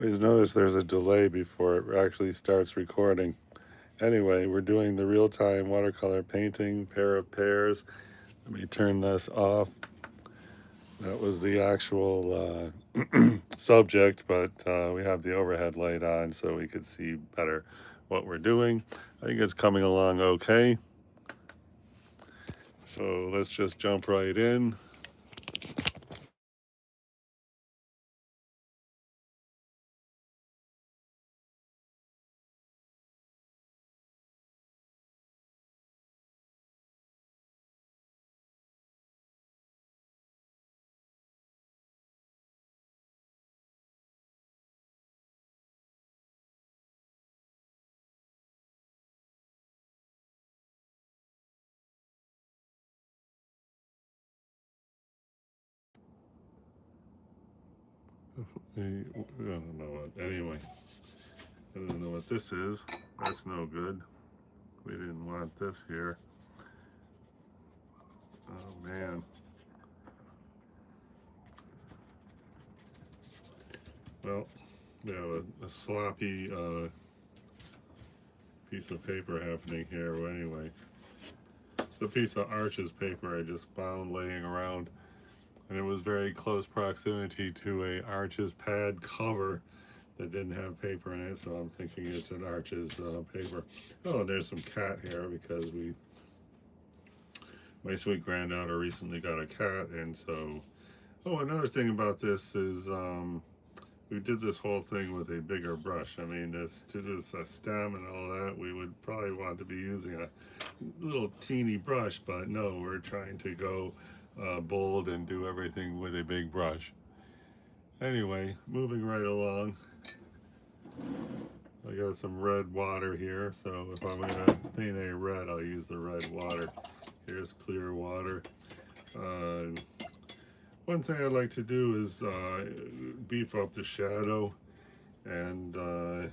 Please notice there's a delay before it actually starts recording. Anyway, we're doing the real-time watercolor painting, pair of pears. Let me turn this off. That was the actual subject, but we have the overhead light on so we could see better what we're doing. I think it's coming along okay. So let's just jump right in. I don't know what, anyway, I don't know what this is. That's no good. We didn't want this here. Oh man. Well, we have a sloppy piece of paper happening here. Well, anyway, it's a piece of Arches paper I just found laying around, and it was very close proximity to a Arches pad cover that didn't have paper in it, so I'm thinking it's an Arches paper. Oh, there's some cat hair because my sweet granddaughter recently got a cat, and so. Oh, another thing about this is we did this whole thing with a bigger brush. I mean, to do this stem and all that, we would probably want to be using a little teeny brush, but no, we're trying to go bold and do everything with a big brush. Anyway, moving right along. I got some red water here, so if I'm gonna paint a red, I'll use the red water. Here's clear water. One thing I like to do is beef up the shadow, and a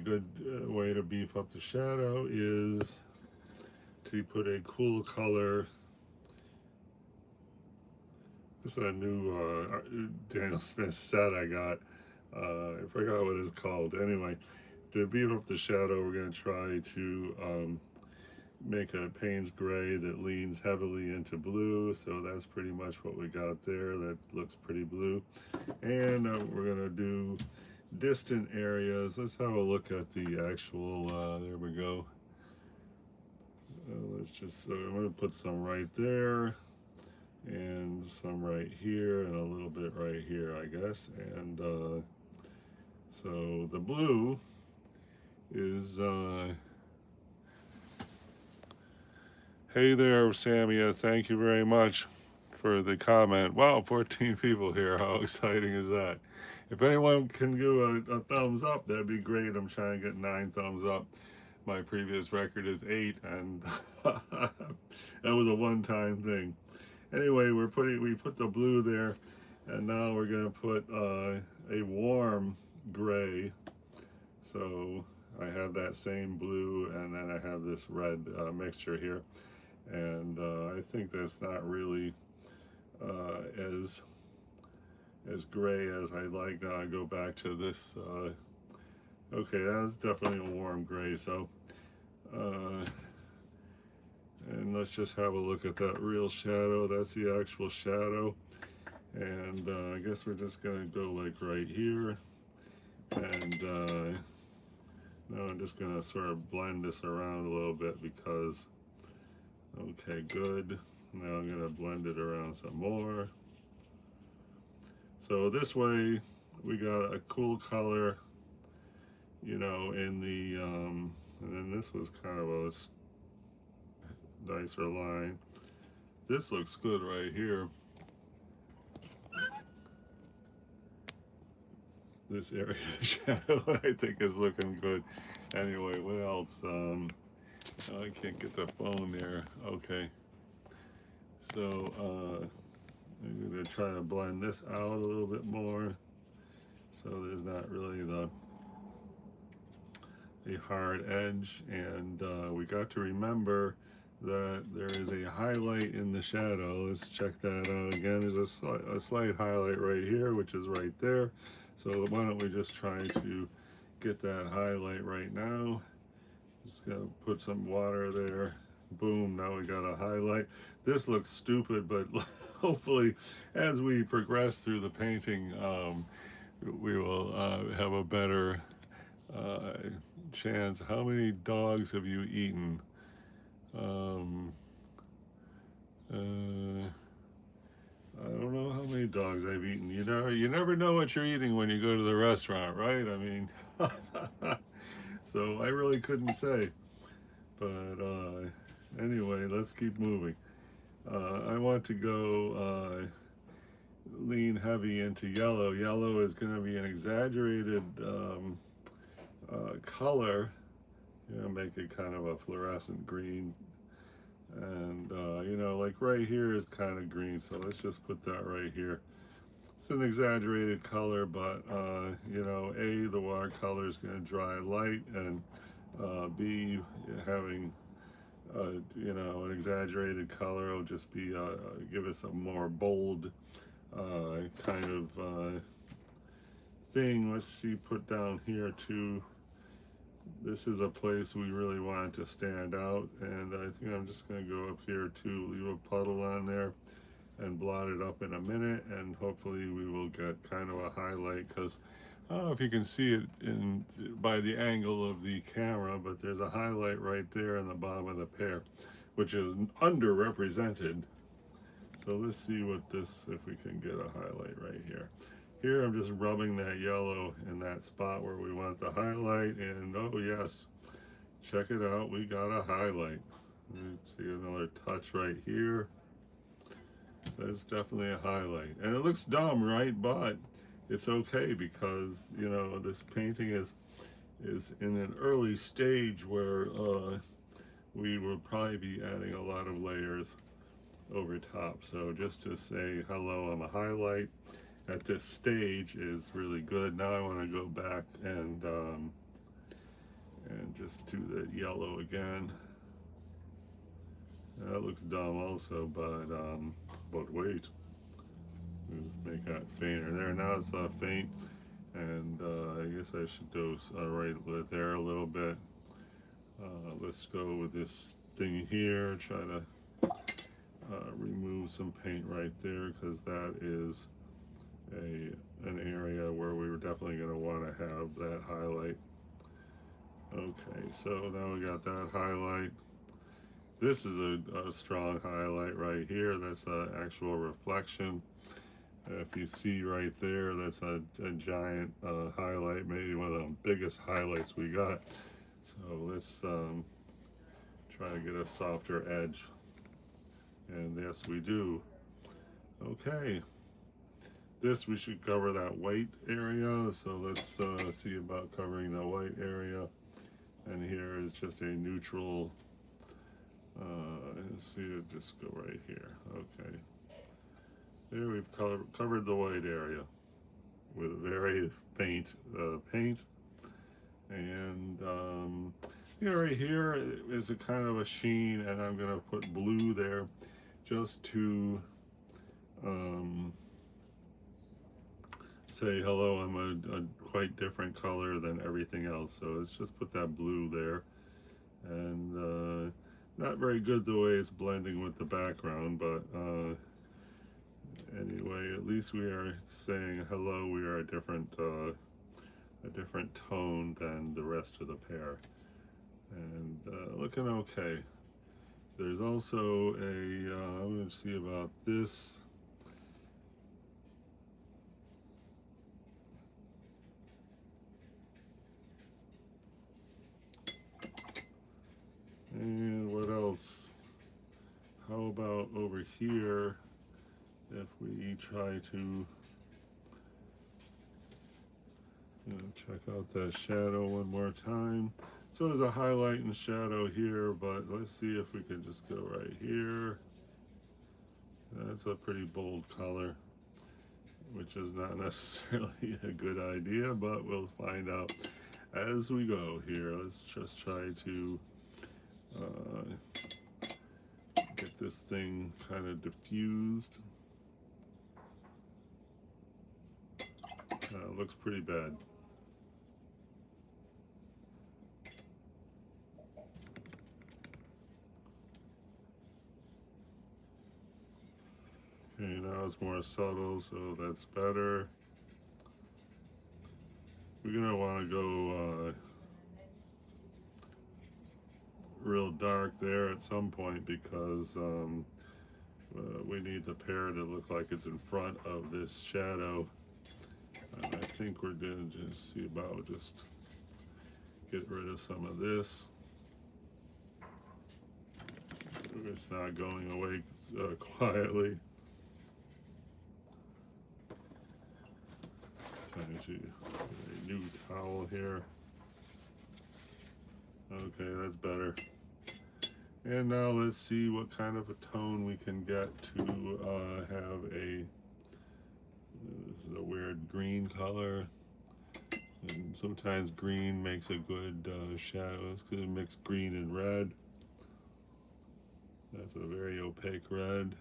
good way to beef up the shadow is to put a cool color. This is a new Daniel Smith set I got. I forgot what it's called. Anyway, to beef up the shadow, we're going to try to make a Payne's gray that leans heavily into blue. So that's pretty much what we got there. That looks pretty blue. And we're going to do distant areas. Let's have a look at the actual, there we go. Let's just, I'm going to put some right there and some right here and a little bit right here, I guess. And so the blue is, hey there, Samia, thank you very much for the comment. Wow, 14 people here. How exciting is that? If anyone can do a thumbs up, that'd be great. I'm trying to get 9 thumbs up. My previous record is 8, and that was a one-time thing. Anyway, we put the blue there, and now we're gonna put a warm gray. So I have that same blue, and then I have this red mixture here, and I think that's not really as gray as I like. Now I go back to this. Okay, that's definitely a warm gray. So, and let's just have a look at that real shadow. That's the actual shadow. And I guess we're just gonna go like right here. And now I'm just gonna sort of blend this around a little bit because, okay, good. Now I'm gonna blend it around some more. So this way we got a cool color, you know, in the, and then this was kind of a nicer line. This looks good right here. This area of the shadow I think is looking good. Anyway, what else? Oh, I can't get the phone there. Okay. So I'm gonna try to blend this out a little bit more so there's not really the hard edge, and we got to remember that there is a highlight in the shadow. Let's check that out again. There's a slight highlight right here, which is right there. So why don't we just try to get that highlight right now. Just gotta put some water there. Boom, now we got a highlight. This looks stupid, but hopefully as we progress through the painting, we will have a better chance. How many dogs have you eaten? Um, I don't know how many dogs I've eaten. You never know what you're eating when you go to the restaurant, right? I mean, so I really couldn't say. But anyway, let's keep moving. I want to go lean heavy into yellow. Yellow is going to be an exaggerated color. Make it kind of a fluorescent green. And like right here is kind of green, so let's just put that right here. It's an exaggerated color, but A, the watercolor is going to dry light, and B, having an exaggerated color will just be give us a more bold kind of thing. Let's see, put down here too. This is a place we really want to stand out, and I think I'm just going to go up here too, leave a puddle on there and blot it up in a minute, and hopefully we will get kind of a highlight, because I don't know if you can see it by the angle of the camera, but there's a highlight right there in the bottom of the pear, which is underrepresented. So let's see if we can get a highlight right here. Here I'm just rubbing that yellow in that spot where we want the highlight, and oh yes, check it out, we got a highlight. Let's see another touch right here. That's definitely a highlight, and it looks dumb, right? But it's okay, because this painting is in an early stage where we will probably be adding a lot of layers over top. So just to say hello, I'm a highlight at this stage is really good. Now I want to go back and just do the yellow again. That looks dumb also, but wait, just make that fainter there. Now it's faint, and I guess I should do right there a little bit. Let's go with this thing here. Try to remove some paint right there, because that is an area where we were definitely going to want to have that highlight. Okay, so now we got that highlight. This is a strong highlight right here. That's an actual reflection. If you see right there, that's a giant highlight, maybe one of the biggest highlights we got. So let's try to get a softer edge. And yes, we do. Okay. This, we should cover that white area, so let's see about covering the white area. And here is just a neutral, let's see it just go right here. Okay, there we've covered the white area with very faint paint. And right here is a kind of a sheen, and I'm going to put blue there just to say hello, I'm a quite different color than everything else. So let's just put that blue there. And not very good the way it's blending with the background, but anyway, at least we are saying hello, we are a different tone than the rest of the pear. And looking okay. There's also I'm going to see about this. And what else? How about over here, if we try to check out that shadow one more time. So there's a highlight and shadow here, but let's see if we can just go right here. That's a pretty bold color, which is not necessarily a good idea, but we'll find out as we go here. Let's just try to get this thing kind of diffused. Looks pretty bad. Okay, now it's more subtle, so that's better. We're gonna want to go real dark there at some point because we need the pear to look like it's in front of this shadow. And I think we're gonna just see about just get rid of some of this. It's not going away quietly. A new towel here. Okay, that's better. And now let's see what kind of a tone we can get to have a, this is a weird green color. And sometimes green makes a good shadow. It's because it mixes green and red. That's a very opaque red.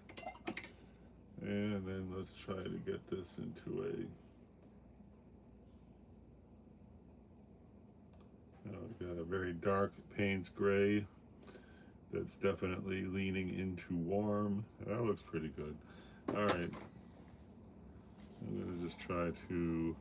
And then let's try to get this into a, got a very dark Payne's gray that's definitely leaning into warm. That looks pretty good. All right, I'm gonna just try to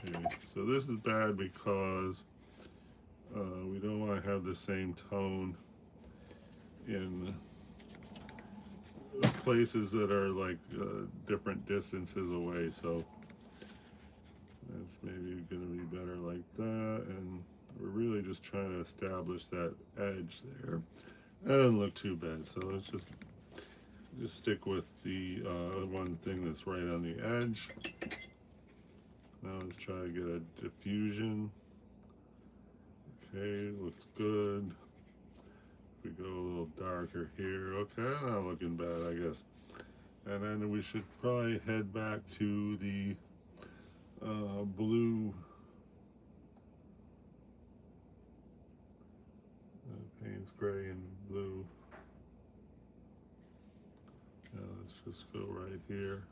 okay, so this is bad because we don't want to have the same tone in places that are like different distances away, so that's maybe going to be better like that. And we're really just trying to establish that edge there. That doesn't look too bad, so let's just stick with the one thing that's right on the edge. Now let's try to get a diffusion. Okay, looks good. We go a little darker here. Okay, not looking bad, I guess. And then we should probably head back to the blue Payne's gray and blue. Now let's just go right here.